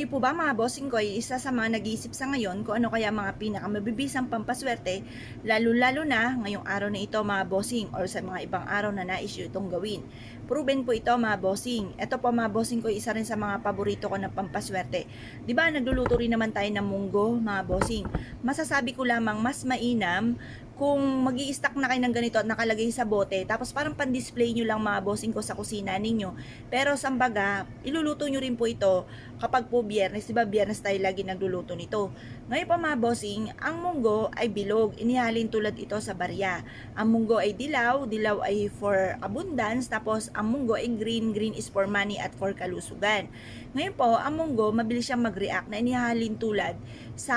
Kayo po ba mga bossing ko ay isa sa mga nag-iisip sa ngayon kung ano kaya mga pinakamabibisang pampaswerte, lalo-lalo na ngayong araw na ito mga bossing or sa mga ibang araw na nais nyo itong gawin. Proven po ito mga bossing. Ito po mga bossing ko isa rin sa mga paborito ko na pampaswerte. Di ba nagluluto rin naman tayo ng munggo mga bossing. Masasabi ko lamang mas mainam kung magi-stack na kayo ng ganito at nakalagay sa bote, tapos parang pan-display nyo lang mga bossing ko sa kusina ninyo. Pero sambaga, iluluto nyo rin po ito kapag po biyernes, diba biyernes tayo lagi nagluluto nito. Ngayon pa mga bossing, ang munggo ay bilog, inihalin tulad ito sa barya. Ang munggo ay dilaw, dilaw ay for abundance, tapos ang munggo ay green, green is for money at for kalusugan. Ngayon po, ang munggo, mabilis siyang mag-react na inihalin tulad sa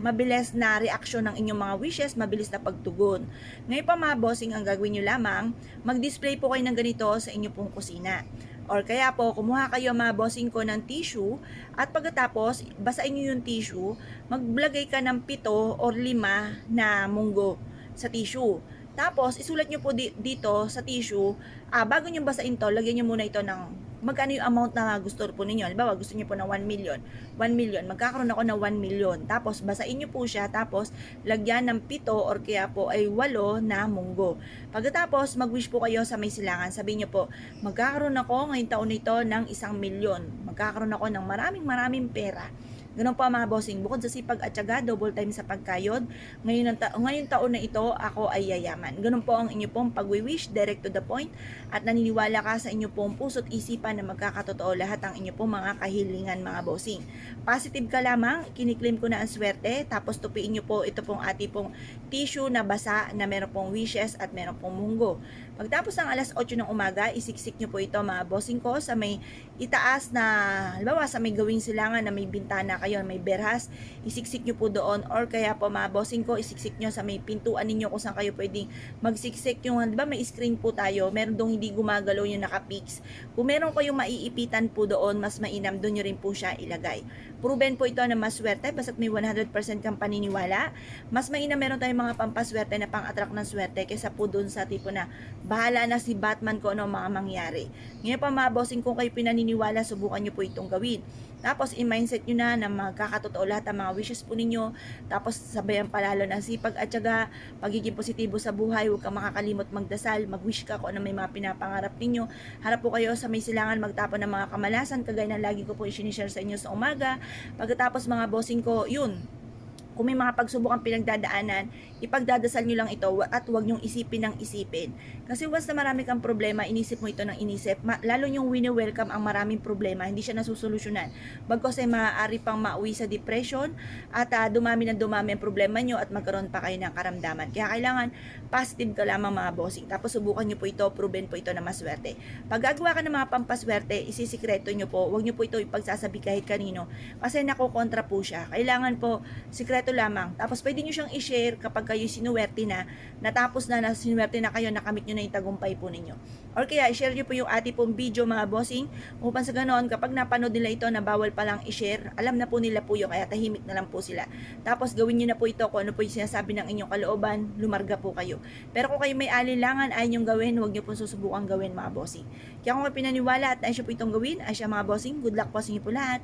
mabilis na reaksyon ng inyong mga wishes, mabilis na pagtugon. Ngayon pa mga bossing, ang gagawin nyo lamang, mag-display po kayo ng ganito sa inyong pong kusina. Or kaya po, kumuha kayo mga bossing ko ng tissue at pagkatapos, basain nyo yung tissue, maglagay ka ng 7 or 5 na munggo sa tissue. Tapos, isulat nyo po dito sa tissue, bago nyo basain to, lagyan nyo muna ito ng magkano yung amount na gusto po ninyo. Halimbawa, gusto niyo po ng 1 million. 1 million, magkakaroon ako ng 1 million. Tapos, basain niyo po siya. Tapos, lagyan ng 7 or kaya po ay 8 na munggo. Pagkatapos, mag-wish po kayo sa may silangan. Sabihin niyo po, magkakaroon ako ngayong taon nito ng 1 million. Magkakaroon ako ng maraming pera. Ganun po mga bossing, bukod sa sipag at syaga, double time sa pagkayod. Ngayon taon na ito, ako ay yayaman. Ganun po ang inyo pong pag-wish, direct to the point, at naniniwala ka sa inyo pong puso't isipan na magkakatotoo lahat ang inyo pong mga kahilingan mga bossing. Positive ka lamang, kiniklaim ko na ang swerte, tapos tupiin nyo po ito pong ating pong tissue na basa na meron pong wishes at meron pong munggo. Pagtapos ng alas 8 ng umaga, isiksik nyo po ito mga bossing ko sa may itaas na, halimbawa sa may gawing silangan na may bintana kayo, may berhas, isiksik nyo po doon, or kaya po mga bossing ko, isiksik nyo sa may pintuan ninyo kung saan kayo pwedeng magsiksik yung, di ba may screen po tayo, meron dong hindi gumagalaw yung naka-fix. Kung meron kayong maiipitan po doon, mas mainam doon nyo rin po siya ilagay. Proven po ito na maswerte, basta't may 100% kang paniniwala. Mas mainam meron tayong mga pampaswerte na pang-attract ng swerte kaysa po doon sa tipo na bahala na si Batman kung ano mga mangyari. Ngayon pa mga bossing, kung kayo pinaniniwala, subukan nyo po itong gawin. Tapos i-mindset nyo na magkakatotoo lahat ang mga wishes po ninyo. Tapos sabayan palalo ng sipag at syaga, pagiging positibo sa buhay, huwag kang makakalimot magdasal, mag-wish ka kung ano may mga pinapangarap ninyo. Harap po kayo sa may silangan, magtapon ng mga kamalasan, kagaya ng lagi ko po i-share sa inyo sa umaga. Pagkatapos mga bossing ko, yun, kung may mga pagsubok ang pinagdadaanan, ipagdadasal nyo lang ito at huwag nyong isipin ng isipin. Kasi once na marami kang problema, inisip mo ito ng inisip, lalo nyong wini-welcome ang maraming problema, hindi siya nasusolusyonan. Bagkos ay maaari pang mauwi sa depression at dumami ng dumami ang problema nyo at magkaroon pa kayo ng karamdaman. Kaya kailangan positive ka lamang mga bossing. Tapos subukan nyo po ito, proven po ito na maswerte. Pag gagawa ka ng mga pampaswerte, isisikreto nyo po, huwag nyo po ito ipagsasabi kahit kanino kasi nakukontra po siya. Kailangan po sikreto lamang. Tapos pwede nyo siyang i-share kapag kayo sinuwerte na, natapos na sinuwerte na kayo, nakamit nyo na yung tagumpay po ninyo. Or kaya i-share nyo po yung ating pong video mga bossing, upang sa ganoon kapag napanood nila ito na bawal palang i-share, alam na po nila po yung kaya tahimik na lang po sila. Tapos gawin nyo na po ito kung ano po yung sinasabi ng inyong kalooban, lumarga po kayo. Pero kung kayo may alinlangan ay nyong gawin, huwag nyo po susubukan gawin mga bossing. Kaya kung kayo pinaniwala at nais nyo po itong gawin, ay siya mga bossing, good luck po sa inyo po lahat.